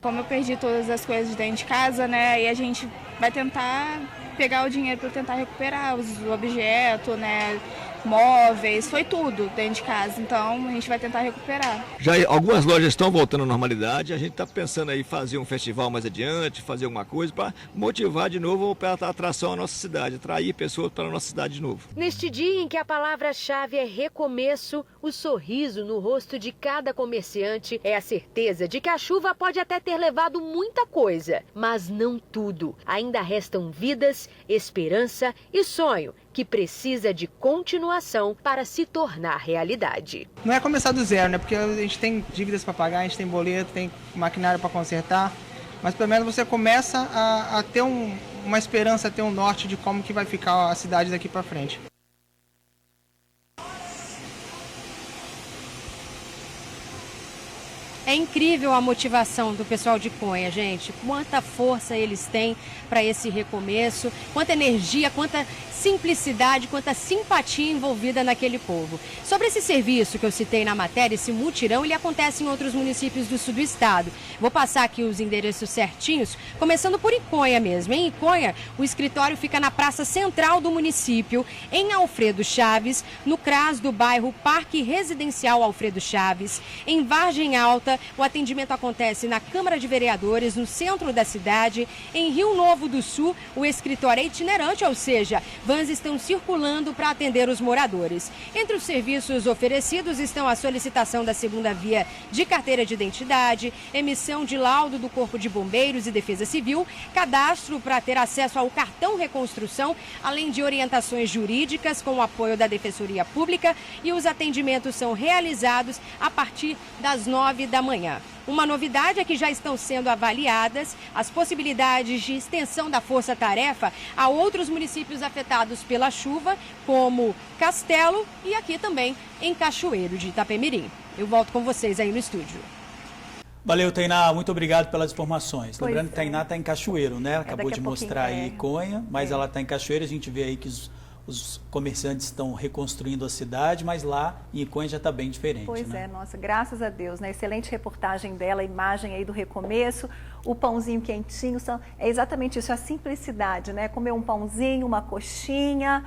Como eu perdi todas as coisas de dentro de casa, né, e a gente vai tentar pegar o dinheiro para tentar recuperar os objetos, né, móveis, foi tudo dentro de casa, então a gente vai tentar recuperar. Já algumas lojas estão voltando à normalidade, a gente está pensando aí fazer um festival mais adiante, fazer alguma coisa para motivar de novo para a atração à nossa cidade, atrair pessoas para a nossa cidade de novo. Neste dia em que a palavra-chave é recomeço, o sorriso no rosto de cada comerciante é a certeza de que a chuva pode até ter levado muita coisa, mas não tudo. Ainda restam vidas, esperança e sonho que precisa de continuação para se tornar realidade. Não é começar do zero, né? Porque a gente tem dívidas para pagar, a gente tem boleto, tem maquinário para consertar, mas pelo menos você começa a ter uma esperança, a ter um norte de como que vai ficar a cidade daqui para frente. É incrível a motivação do pessoal de Conha, gente. Quanta força eles têm para esse recomeço, quanta energia, quanta simplicidade, quanta simpatia envolvida naquele povo. Sobre esse serviço que eu citei na matéria, esse mutirão, ele acontece em outros municípios do sul do estado. Vou passar aqui os endereços certinhos, começando por Iconha mesmo. Em Iconha, o escritório fica na praça central do município, em Alfredo Chaves, no CRAS do bairro Parque Residencial Alfredo Chaves. Em Vargem Alta, o atendimento acontece na Câmara de Vereadores, no centro da cidade. Em Rio Novo do Sul, o escritório é itinerante, ou seja, vans estão circulando para atender os moradores. Entre os serviços oferecidos estão a solicitação da segunda via de carteira de identidade, emissão de laudo do Corpo de Bombeiros e Defesa Civil, cadastro para ter acesso ao cartão reconstrução, além de orientações jurídicas com o apoio da Defensoria Pública, e os atendimentos são realizados a partir das 9 da manhã. Uma novidade é que já estão sendo avaliadas as possibilidades de extensão da força-tarefa a outros municípios afetados pela chuva, como Castelo e aqui também em Cachoeiro de Itapemirim. Eu volto com vocês aí no estúdio. Valeu, Tainá. Muito obrigado pelas informações. Lembrando que Tainá está em Cachoeiro, né? Acabou de mostrar aí Conha, mas ela está em Cachoeiro. A gente vê aí que os comerciantes estão reconstruindo a cidade, mas lá em Iconha já está bem diferente. Pois né? é, nossa, graças a Deus, né? Excelente reportagem dela, imagem aí do recomeço, o pãozinho quentinho, é exatamente isso, a simplicidade, né? Comer um pãozinho, uma coxinha,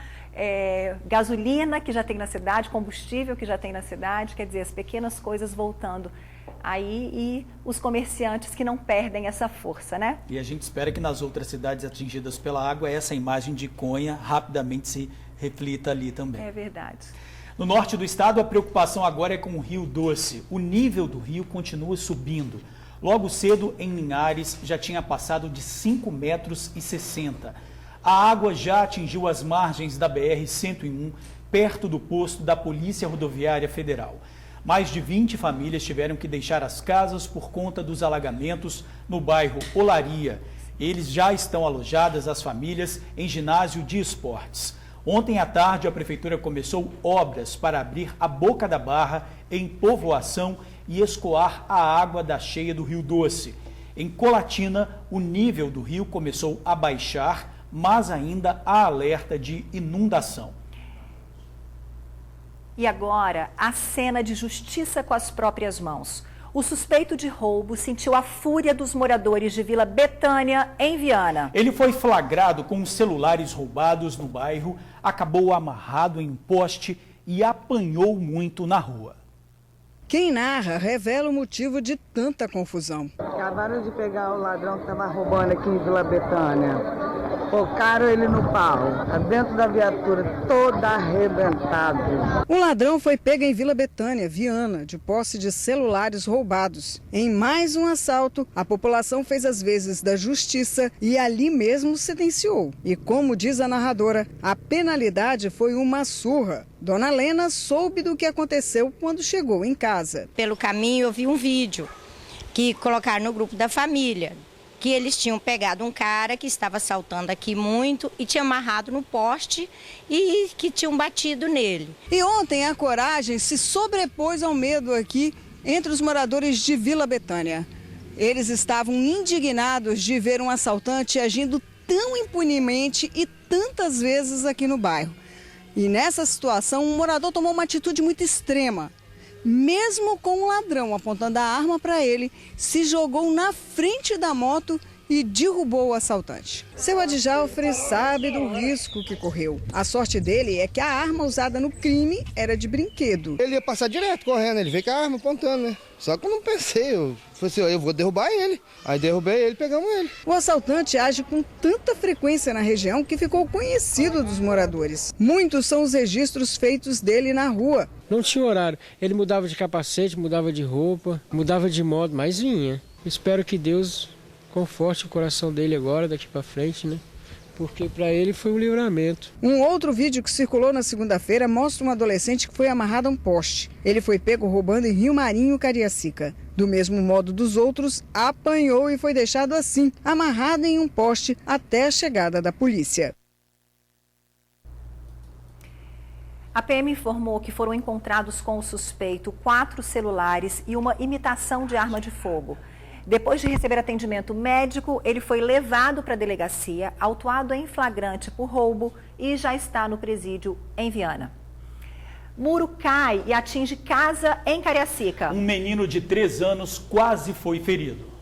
gasolina que já tem na cidade, combustível que já tem na cidade, quer dizer, as pequenas coisas voltando aí e os comerciantes que não perdem essa força, né? E a gente espera que nas outras cidades atingidas pela água, essa imagem de Conha rapidamente se reflita ali também. É verdade. No norte do estado, a preocupação agora é com o Rio Doce. O nível do rio continua subindo. Logo cedo, em Linhares, já tinha passado de 5,60 metros. A água já atingiu as margens da BR-101, perto do posto da Polícia Rodoviária Federal. Mais de 20 famílias tiveram que deixar as casas por conta dos alagamentos no bairro Olaria. Eles já estão alojadas, as famílias, em ginásio de esportes. Ontem à tarde, a Prefeitura começou obras para abrir a Boca da Barra em Povoação e escoar a água da cheia do Rio Doce. Em Colatina, o nível do rio começou a baixar, mas ainda há alerta de inundação. E agora, a cena de justiça com as próprias mãos. O suspeito de roubo sentiu a fúria dos moradores de Vila Betânia, em Viana. Ele foi flagrado com os celulares roubados no bairro, acabou amarrado em um poste e apanhou muito na rua. Quem narra revela o motivo de tanta confusão. Acabaram de pegar o ladrão que estava roubando aqui em Vila Betânia. Focaram ele no pau, dentro da viatura, todo arrebentado. Um ladrão foi pego em Vila Betânia, Viana, de posse de celulares roubados. Em mais um assalto, a população fez as vezes da justiça e ali mesmo sentenciou. E como diz a narradora, a penalidade foi uma surra. Dona Lena soube do que aconteceu quando chegou em casa. Pelo caminho eu vi um vídeo que colocaram no grupo da família, que eles tinham pegado um cara que estava assaltando aqui muito e tinha amarrado no poste e que tinham batido nele. E ontem a coragem se sobrepôs ao medo aqui entre os moradores de Vila Betânia. Eles estavam indignados de ver um assaltante agindo tão impunemente e tantas vezes aqui no bairro. E nessa situação, um morador tomou uma atitude muito extrema. Mesmo com o ladrão apontando a arma para ele, se jogou na frente da moto e derrubou o assaltante. Seu Adjalfre sabe do risco que correu. A sorte dele é que a arma usada no crime era de brinquedo. Ele ia passar direto correndo, ele veio com a arma apontando, né? Só que eu não pensei, eu falei assim, eu vou derrubar ele. Aí derrubei ele, pegamos ele. O assaltante age com tanta frequência na região que ficou conhecido dos moradores. Muitos são os registros feitos dele na rua. Não tinha horário. Ele mudava de capacete, mudava de roupa, mudava de modo, mas vinha. Espero que Deus conforte o coração dele agora, daqui para frente, né? Porque para ele foi um livramento. Um outro vídeo que circulou na segunda-feira mostra um adolescente que foi amarrado a um poste. Ele foi pego roubando em Rio Marinho, Cariacica. Do mesmo modo dos outros, apanhou e foi deixado assim, amarrado em um poste até a chegada da polícia. A PM informou que foram encontrados com o suspeito 4 celulares e uma imitação de arma de fogo. Depois de receber atendimento médico, ele foi levado para a delegacia, autuado em flagrante por roubo e já está no presídio em Viana. Muro cai e atinge casa em Cariacica. Um menino de 3 anos quase foi ferido.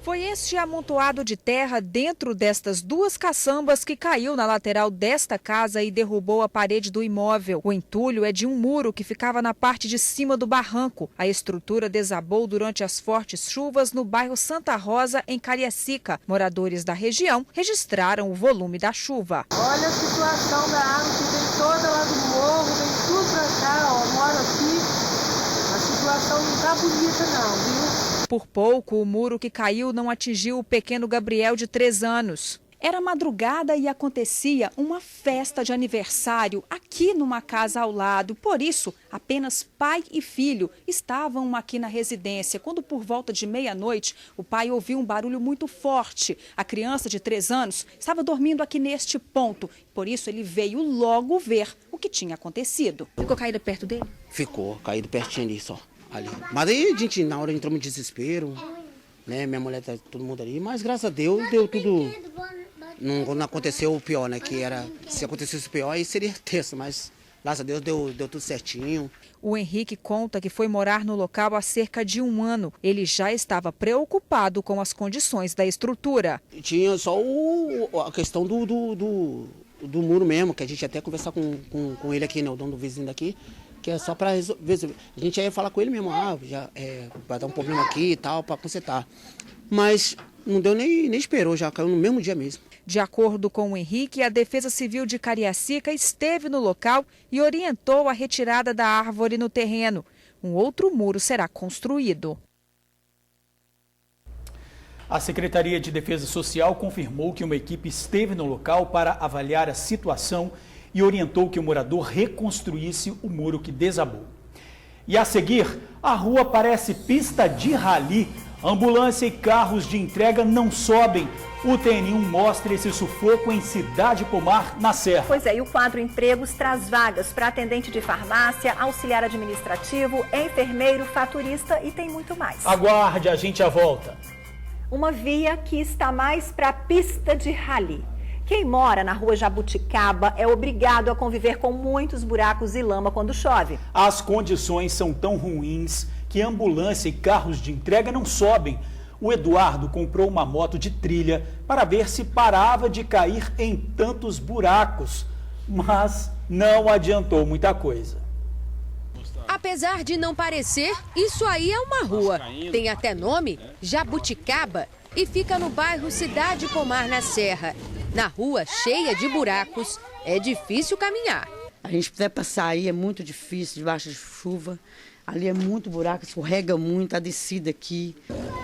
Foi este amontoado de terra dentro destas 2 caçambas que caiu na lateral desta casa e derrubou a parede do imóvel. O entulho é de um muro que ficava na parte de cima do barranco. A estrutura desabou durante as fortes chuvas no bairro Santa Rosa, em Cariacica. Moradores da região registraram o volume da chuva. Olha a situação da água que vem toda lá do morro, vem tudo pra cá, ó, moro aqui. A situação não tá bonita não, viu? Por pouco, o muro que caiu não atingiu o pequeno Gabriel de 3 anos. Era madrugada e acontecia uma festa de aniversário aqui numa casa ao lado. Por isso, apenas pai e filho estavam aqui na residência. Quando por volta de meia-noite, o pai ouviu um barulho muito forte. A criança de 3 anos estava dormindo aqui neste ponto. Por isso, ele veio logo ver o que tinha acontecido. Ficou caída perto dele? Ficou, caído pertinho ali só. Ali. Mas aí a gente, na hora, entrou em desespero, né? Minha mulher tá todo mundo ali, mas graças a Deus deu tudo. Não aconteceu o pior, né? Que era, se acontecesse o pior, aí seria terça, mas graças a Deus deu tudo certinho. O Henrique conta que foi morar no local há cerca de 1 ano. Ele já estava preocupado com as condições da estrutura. Tinha só a questão do muro mesmo, que a gente até conversar com ele aqui, né? O dono do vizinho daqui. Que é só para resolver. A gente ia falar com ele mesmo, vai dar um problema aqui e tal, para consertar. Mas não deu nem esperou, já caiu no mesmo dia mesmo. De acordo com o Henrique, a Defesa Civil de Cariacica esteve no local e orientou a retirada da árvore no terreno. Um outro muro será construído. A Secretaria de Defesa Social confirmou que uma equipe esteve no local para avaliar a situação e orientou que o morador reconstruísse o muro que desabou. E a seguir, a rua parece pista de rally. Ambulância e carros de entrega não sobem. O TN1 mostra esse sufoco em Cidade Pomar, na Serra. Pois é, e o quadro Empregos traz vagas para atendente de farmácia, auxiliar administrativo, enfermeiro, faturista e tem muito mais. Aguarde, a gente já volta. Uma via que está mais para pista de rally. Quem mora na rua Jabuticaba é obrigado a conviver com muitos buracos e lama quando chove. As condições são tão ruins que ambulância e carros de entrega não sobem. O Eduardo comprou uma moto de trilha para ver se parava de cair em tantos buracos, mas não adiantou muita coisa. Apesar de não parecer, isso aí é uma rua. Tem até nome, Jabuticaba, e fica no bairro Cidade Pomar, na Serra. Na rua, cheia de buracos, é difícil caminhar. A gente até para sair é muito difícil, debaixo de chuva. Ali é muito buraco, escorrega muito a descida aqui.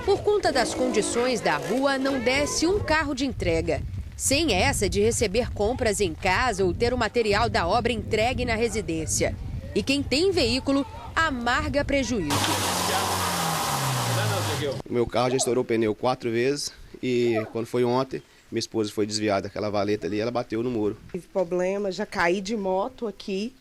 Por conta das condições da rua, não desce um carro de entrega. Sem essa de receber compras em casa ou ter o material da obra entregue na residência. E quem tem veículo, amarga prejuízo. O meu carro já estourou o pneu 4 vezes e quando foi ontem, minha esposa foi desviada daquela valeta ali, ela bateu no muro. Tive problema, já caí de moto aqui,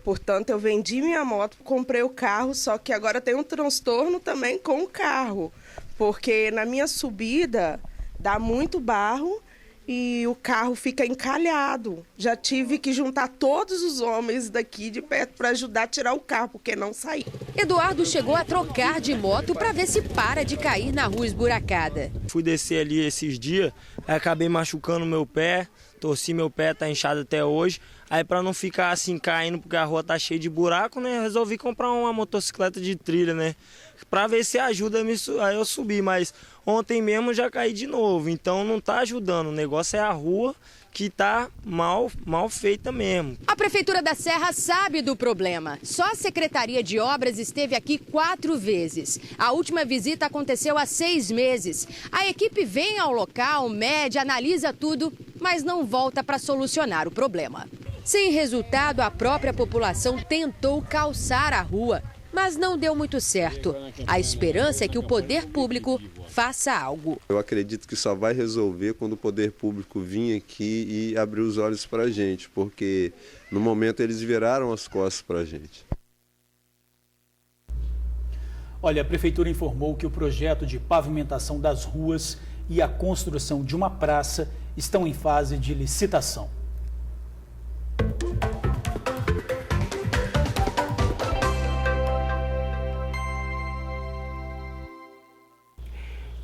portanto eu vendi minha moto, comprei o carro, só que agora tem um transtorno também com o carro, porque na minha subida dá muito barro e o carro fica encalhado. Já tive que juntar todos os homens daqui de perto para ajudar a tirar o carro, porque não saí. Eduardo chegou a trocar de moto para ver se para de cair na rua esburacada. Fui descer ali esses dias, acabei machucando meu pé, torci meu pé, tá inchado até hoje. Aí para não ficar assim caindo, porque a rua tá cheia de buraco, né, resolvi comprar uma motocicleta de trilha, né, para ver se ajuda a eu subir, mas ontem mesmo já caí de novo, então não tá ajudando, o negócio é a rua que tá mal feita mesmo. A Prefeitura da Serra sabe do problema. Só a Secretaria de Obras esteve aqui 4 vezes. A última visita aconteceu há 6 meses. A equipe vem ao local, mede, analisa tudo, mas não volta para solucionar o problema. Sem resultado, a própria população tentou calçar a rua, mas não deu muito certo. A esperança é que o poder público faça algo. Eu acredito que só vai resolver quando o poder público vir aqui e abrir os olhos para a gente, porque no momento eles viraram as costas para a gente. Olha, a Prefeitura informou que o projeto de pavimentação das ruas e a construção de uma praça estão em fase de licitação.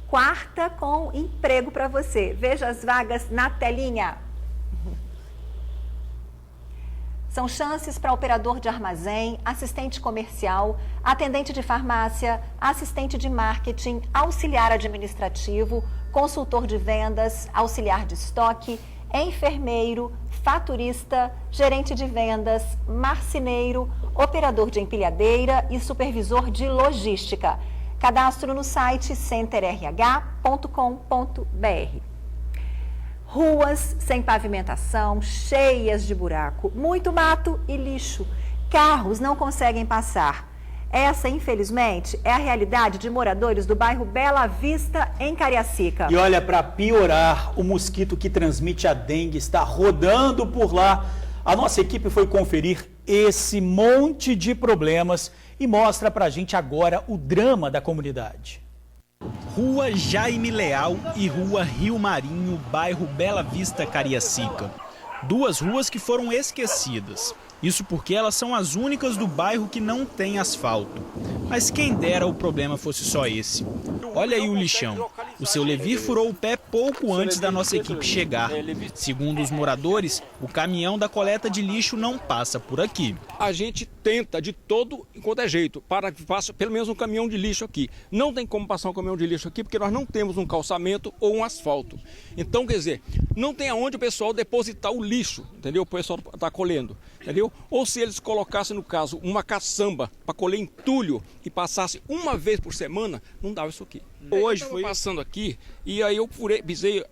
Quarta com emprego para você. Veja as vagas na telinha. São chances para operador de armazém, assistente comercial, atendente de farmácia, assistente de marketing, auxiliar administrativo, consultor de vendas, auxiliar de estoque, enfermeiro, faturista, gerente de vendas, marceneiro, operador de empilhadeira e supervisor de logística. Cadastro no site centerrh.com.br. Ruas sem pavimentação, cheias de buraco, muito mato e lixo. Carros não conseguem passar. Essa, infelizmente, é a realidade de moradores do bairro Bela Vista, em Cariacica. E olha, para piorar, o mosquito que transmite a dengue está rodando por lá. A nossa equipe foi conferir esse monte de problemas e mostra pra gente agora o drama da comunidade. Rua Jaime Leal e Rua Rio Marinho, bairro Bela Vista, Cariacica. 2 ruas que foram esquecidas. Isso porque elas são as únicas do bairro que não tem asfalto. Mas quem dera o problema fosse só esse. Olha aí o lixão. O seu Levi furou o pé pouco antes da nossa equipe chegar. Segundo os moradores, o caminhão da coleta de lixo não passa por aqui. A gente tenta de todo enquanto é jeito para que passe pelo menos um caminhão de lixo aqui. Não tem como passar um caminhão de lixo aqui porque nós não temos um calçamento ou um asfalto. Então, quer dizer, não tem aonde o pessoal depositar o lixo, entendeu? O pessoal está colhendo, entendeu? Ou se eles colocassem, no caso, uma caçamba para colher entulho e passasse uma vez por semana, não dava isso aqui. Hoje foi passando aqui e aí eu pisei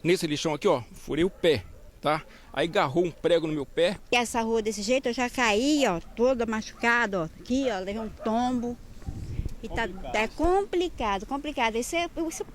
nesse lixão aqui, ó, furei o pé, tá? aí agarrou um prego no meu pé. E essa rua desse jeito eu já caí, ó, toda machucada, ó, aqui, ó, levei um tombo. E tá complicado. Esse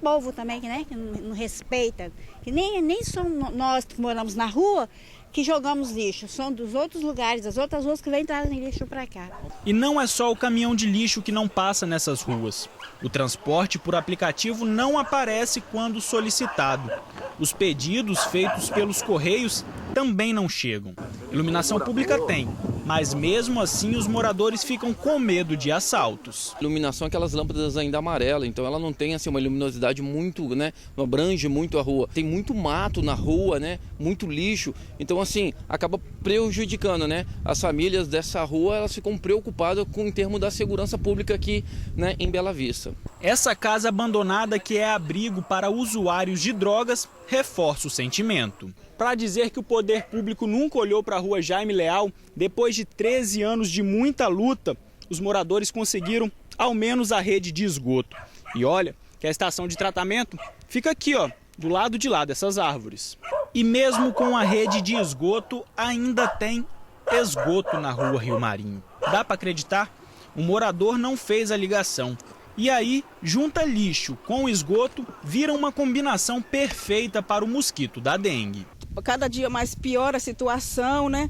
povo também, né, que não respeita, que nem somos nós que moramos na rua que jogamos lixo, são dos outros lugares, das outras ruas que vêm trazem lixo para cá. E não é só o caminhão de lixo que não passa nessas ruas. O transporte por aplicativo não aparece quando solicitado. Os pedidos feitos pelos Correios também não chegam. Iluminação pública tem, mas mesmo assim os moradores ficam com medo de assaltos. A iluminação é aquelas lâmpadas ainda amarelas, então ela não tem assim uma luminosidade muito, né, não abrange muito a rua. Tem muito mato na rua, né, muito lixo, então assim, acaba prejudicando, né? As famílias dessa rua, elas ficam preocupadas com em termos da segurança pública aqui, né, em Bela Vista. Essa casa abandonada, que é abrigo para usuários de drogas, reforça o sentimento. Para dizer que o poder público nunca olhou para a rua Jaime Leal, depois de 13 anos de muita luta, os moradores conseguiram ao menos a rede de esgoto. E olha que a estação de tratamento fica aqui, ó, do lado de lá dessas árvores. E mesmo com a rede de esgoto, ainda tem esgoto na rua Rio Marinho. Dá para acreditar? O morador não fez a ligação. E aí, junta lixo com esgoto, vira uma combinação perfeita para o mosquito da dengue. Cada dia mais piora a situação, né?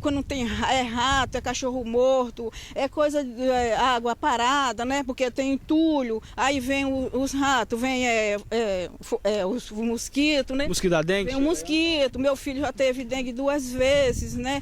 Quando tem rato, é cachorro morto, é coisa de água parada, né? Porque tem entulho, aí vem os ratos, vem os mosquitos, né? Mosquito da dengue? Vem o mosquito, meu filho já teve dengue 2 vezes, né?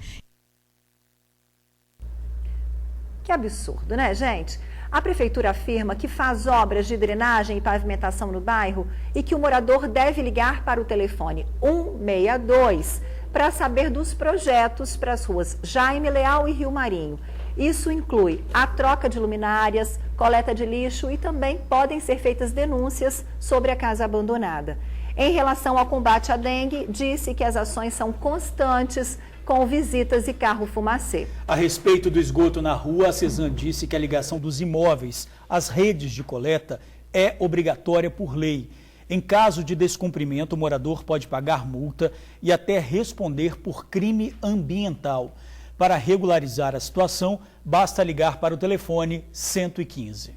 Que absurdo, né, gente? A prefeitura afirma que faz obras de drenagem e pavimentação no bairro e que o morador deve ligar para o telefone 162 para saber dos projetos para as ruas Jaime Leal e Rio Marinho. Isso inclui a troca de luminárias, coleta de lixo e também podem ser feitas denúncias sobre a casa abandonada. Em relação ao combate à dengue, disse que as ações são constantes, com visitas e carro fumacê. A respeito do esgoto na rua, a CESAM disse que a ligação dos imóveis às redes de coleta é obrigatória por lei. Em caso de descumprimento, o morador pode pagar multa e até responder por crime ambiental. Para regularizar a situação, basta ligar para o telefone 115.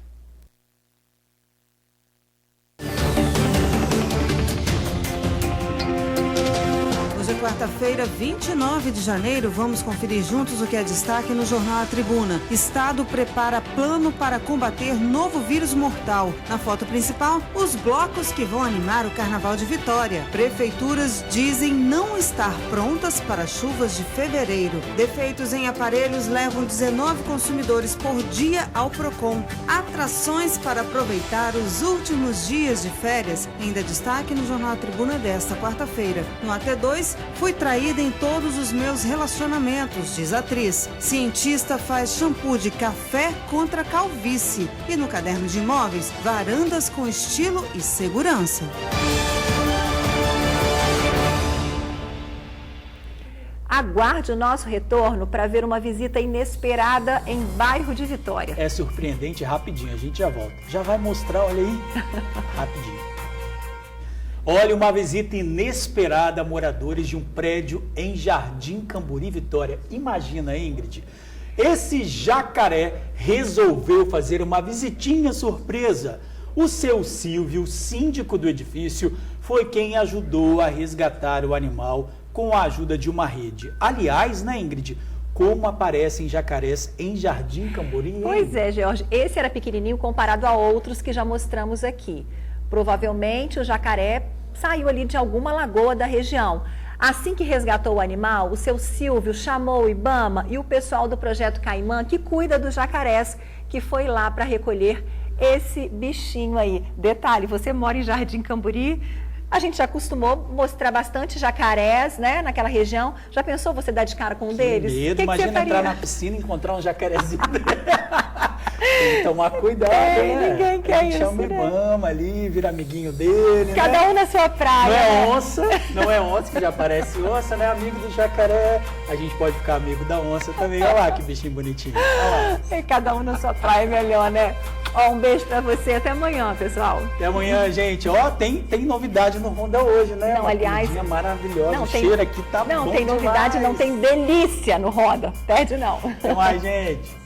Hoje é quarta-feira, 29 de janeiro. Vamos conferir juntos o que é destaque no Jornal A Tribuna. Estado prepara plano para combater novo vírus mortal. Na foto principal, os blocos que vão animar o Carnaval de Vitória. Prefeituras dizem não estar prontas para chuvas de fevereiro. Defeitos em aparelhos levam 19 consumidores por dia ao Procon. Atrações para aproveitar os últimos dias de férias. Ainda destaque no Jornal A Tribuna desta quarta-feira. No AT2, fui traída em todos os meus relacionamentos, diz a atriz. Cientista faz shampoo de café contra calvície. E no Caderno de Imóveis, varandas com estilo e segurança. Aguarde o nosso retorno para ver uma visita inesperada em bairro de Vitória. É surpreendente, rapidinho, a gente já volta. Já vai mostrar, olha aí, rapidinho. Olha, uma visita inesperada a moradores de um prédio em Jardim Camburi, Vitória. Imagina, Ingrid, esse jacaré resolveu fazer uma visitinha surpresa. O seu Silvio, síndico do edifício, foi quem ajudou a resgatar o animal com a ajuda de uma rede. Aliás, né, Ingrid, como aparecem jacarés em Jardim Camburi? Pois é, Jorge, esse era pequenininho comparado a outros que já mostramos aqui. Provavelmente o jacaré saiu ali de alguma lagoa da região. Assim que resgatou o animal, o seu Silvio chamou o Ibama e o pessoal do Projeto Caimã, que cuida dos jacarés, que foi lá para recolher esse bichinho aí. Detalhe, você mora em Jardim Camburi, a gente já acostumou mostrar bastante jacarés, né, naquela região. Já pensou você dar de cara com um deles? Medo, que imagina você faria? Entrar na piscina e encontrar um jacarezinho. Tem que tomar cuidado, né? Ninguém quer isso, chama o Ibama ali, vira amiguinho dele, Cada um na sua praia. Não é né? onça, não é onça que já parece onça, né? Amigo do jacaré. A gente pode ficar amigo da onça também. Olha lá que bichinho bonitinho. Olha lá. Cada um na sua praia é melhor, né? Ó, um beijo pra você. Até amanhã, pessoal. Até amanhã, gente. Ó, tem novidade no Honda hoje, né? Não, aliás... maravilhosa. Não, o cheiro aqui tá bom Não, tem novidade, demais. não tem delícia no Honda. Perde não. Até mais, gente.